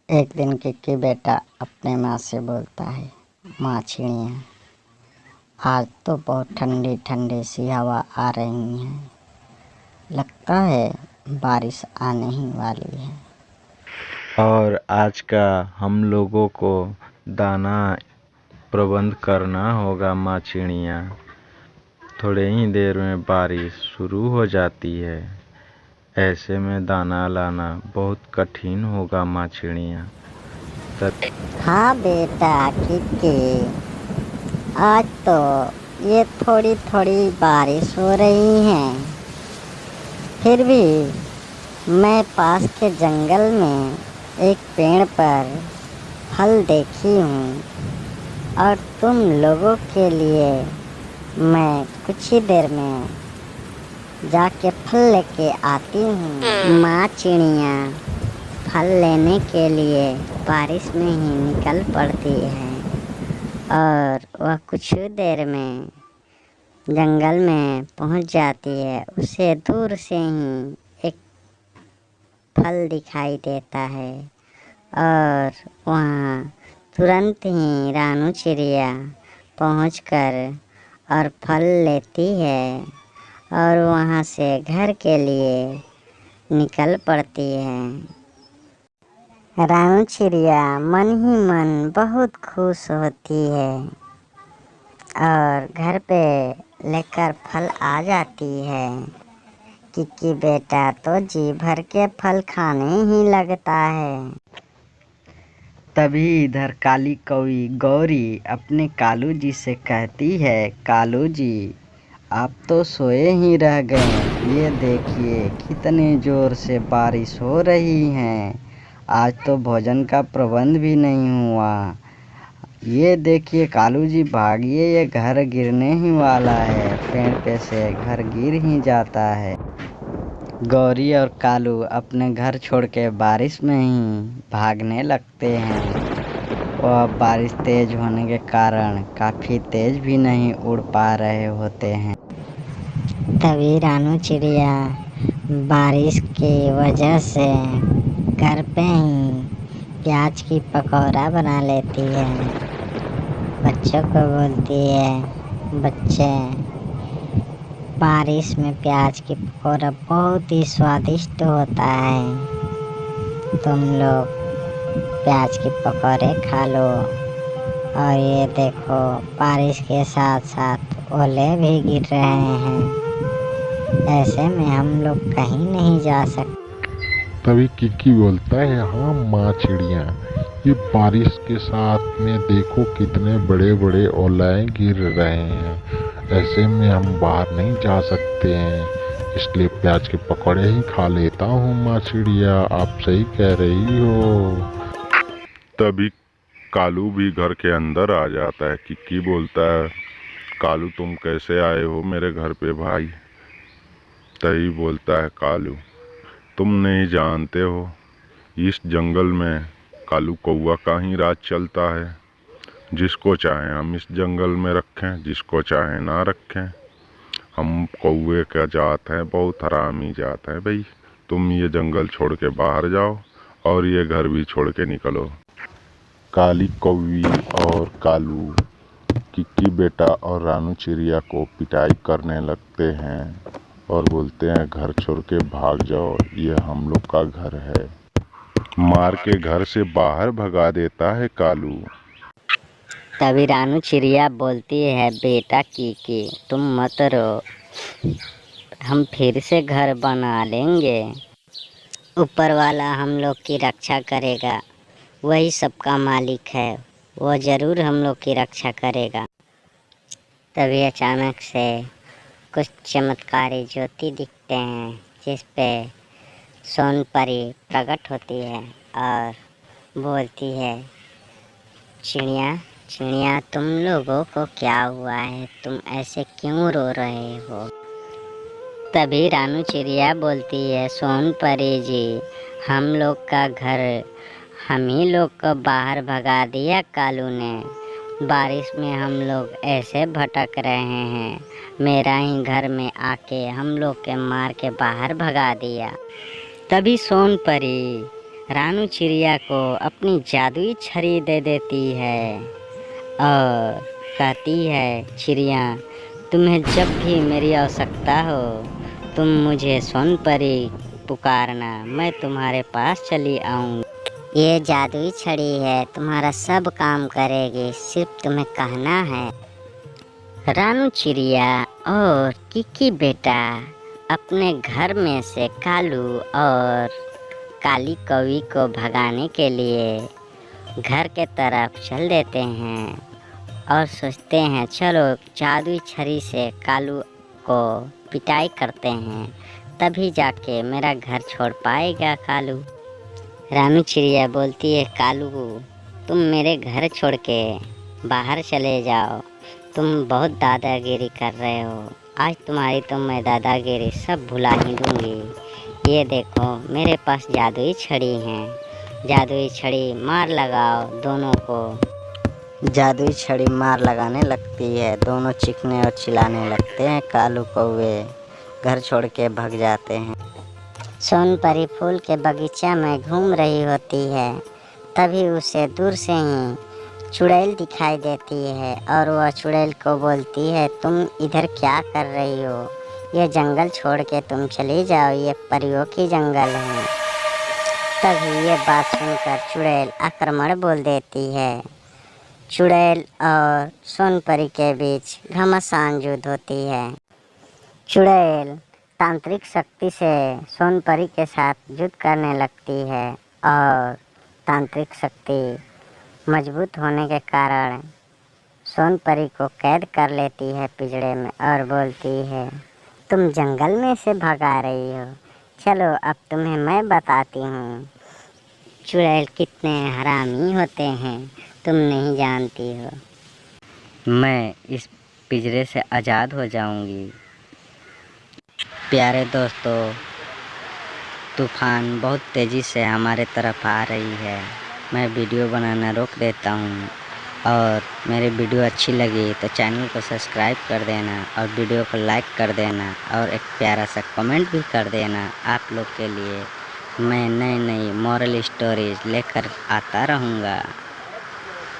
एक दिन किक्की बेटा अपने माँ से बोलता है, माँ चिड़िया, आज तो बहुत ठंडी ठंडी सी हवा आ रही है, लगता है बारिश आने ही वाली है। और आज का हम लोगों को दाना प्रबंध करना होगा माँ चिड़िया। थोड़े ही देर में बारिश शुरू हो जाती है, ऐसे में दाना लाना बहुत कठिन होगा माँ चिड़िया। हाँ बेटा किक्की, आज तो ये थोड़ी थोड़ी बारिश हो रही है, फिर भी मैं पास के जंगल में एक पेड़ पर फल देखी हूँ और तुम लोगों के लिए मैं कुछ ही देर में जाके फल लेके आती हूँ। माँ चिड़िया फल लेने के लिए बारिश में ही निकल पड़ती है और वह कुछ देर में जंगल में पहुँच जाती है। उसे दूर से ही एक फल दिखाई देता है और वहाँ तुरंत ही रानू चिड़िया पहुँचकर और फल लेती है और वहाँ से घर के लिए निकल पड़ती है। रानू चिड़िया मन ही मन बहुत खुश होती है और घर पे लेकर फल आ जाती है। किक्की बेटा तो जी भर के फल खाने ही लगता है। तभी इधर काली कौवी गौरी अपने कालू जी से कहती है, कालू जी आप तो सोए ही रह गए, ये देखिए कितने ज़ोर से बारिश हो रही है, आज तो भोजन का प्रबंध भी नहीं हुआ। ये देखिए कालू जी भागिए, ये घर गिरने ही वाला है, पेड़ पे से घर गिर ही जाता है। गौरी और कालू अपने घर छोड़ के बारिश में ही भागने लगते हैं। वह बारिश तेज होने के कारण काफ़ी तेज भी नहीं उड़ पा रहे होते हैं। तभी रानू चिड़िया बारिश की वजह से घर पे ही प्याज की पकौड़ा बना लेती है। बच्चों को बोलती है, बच्चे बारिश में प्याज की पकौड़ा बहुत ही स्वादिष्ट होता है, तुम लोग प्याज की पकौड़े खा लो। और ये देखो बारिश के साथ साथ ओले भी गिर रहे हैं, ऐसे में हम लोग कहीं नहीं जा सकते। तभी किक्की बोलता है, हाँ माँ चिड़िया, ये बारिश के साथ में देखो कितने बड़े बड़े ओलाएं गिर रहे हैं, ऐसे में हम बाहर नहीं जा सकते हैं, इसलिए प्याज के पकौड़े ही खा लेता हूँ। माँ चिड़िया आप सही कह रही हो। तभी कालू भी घर के अंदर आ जाता है। किक्की बोलता है, कालू तुम कैसे आए हो मेरे घर पे भाई? तभी बोलता है कालू, तुम नहीं जानते हो इस जंगल में कालू कौवा का ही राज चलता है, जिसको चाहे हम इस जंगल में रखें, जिसको चाहे ना रखें। हम कौवे का जात है, बहुत हरामी जात है भाई। तुम ये जंगल छोड़ के बाहर जाओ और ये घर भी छोड़ के निकलो। काली कौवी और कालू किक्की बेटा और रानू चिड़िया को पिटाई करने लगते हैं और बोलते हैं, घर छोड़ के भाग जाओ, ये हम लोग का घर है। मार के घर से बाहर भगा देता है कालू। तभी रानू चिड़िया बोलती है, बेटा किक्की तुम मत रो, हम फिर से घर बना लेंगे, ऊपर वाला हम लोग की रक्षा करेगा, वही सबका मालिक है, वो ज़रूर हम लोग की रक्षा करेगा। तभी अचानक से कुछ चमत्कारी ज्योति दिखते हैं, जिस पे सोन परी प्रकट होती है और बोलती है, चिड़िया चिड़िया तुम लोगों को क्या हुआ है, तुम ऐसे क्यों रो रहे हो? तभी रानू चिड़िया बोलती है, सोन परी जी, हम लोग का घर हम ही लोग को बाहर भगा दिया कालू ने, बारिश में हम लोग ऐसे भटक रहे हैं, मेरा ही घर में आके हम लोग के मार के बाहर भगा दिया। तभी सोन परी रानू चिड़िया को अपनी जादुई छड़ी दे देती है और कहती है, चिड़िया तुम्हें जब भी मेरी आवश्यकता हो तुम मुझे सोन परी पुकारना, मैं तुम्हारे पास चली आऊँगी। ये जादुई छड़ी है, तुम्हारा सब काम करेगी, सिर्फ तुम्हें कहना है। रानू चिड़िया और किकी बेटा अपने घर में से कालू और काली कौवी को भगाने के लिए घर के तरफ चल देते हैं और सोचते हैं चलो जादुई छड़ी से कालू को पिटाई करते हैं, तभी जाके मेरा घर छोड़ पाएगा कालू। रानू चिड़िया बोलती है, कालू तुम मेरे घर छोड़ के बाहर चले जाओ, तुम बहुत दादागिरी कर रहे हो, आज तुम्हारी तो मैं दादागिरी सब भुला ही दूंगी। ये देखो मेरे पास जादुई छड़ी है, जादुई छड़ी मार लगाओ दोनों को। जादुई छड़ी मार लगाने लगती है, दोनों चीखने और चिल्लाने लगते हैं। कालू कौवे घर छोड़ के भाग जाते हैं। सोन परी फूल के बगीचा में घूम रही होती है, तभी उसे दूर से ही चुड़ैल दिखाई देती है और वह चुड़ैल को बोलती है, तुम इधर क्या कर रही हो, ये जंगल छोड़ के तुम चली जाओ, ये परियों की जंगल है। तभी ये बात सुनकर चुड़ैल आक्रमण बोल देती है। चुड़ैल और सोन परी के बीच घमासान युद्ध होती है। चुड़ैल तांत्रिक शक्ति से सोन परी के साथ युद्ध करने लगती है और तांत्रिक शक्ति मजबूत होने के कारण सोन परी को कैद कर लेती है पिंजड़े में और बोलती है, तुम जंगल में से भगा रही हो, चलो अब तुम्हें मैं बताती हूँ चुड़ैल कितने हरामी होते हैं, तुम नहीं जानती हो। मैं इस पिंजरे से आज़ाद हो जाऊंगी। प्यारे दोस्तों, तूफान बहुत तेज़ी से हमारे तरफ आ रही है, मैं वीडियो बनाना रोक देता हूँ और मेरी वीडियो अच्छी लगी तो चैनल को सब्सक्राइब कर देना और वीडियो को लाइक कर देना और एक प्यारा सा कमेंट भी कर देना। आप लोग के लिए मैं नई नई मॉरल स्टोरीज लेकर आता रहूँगा।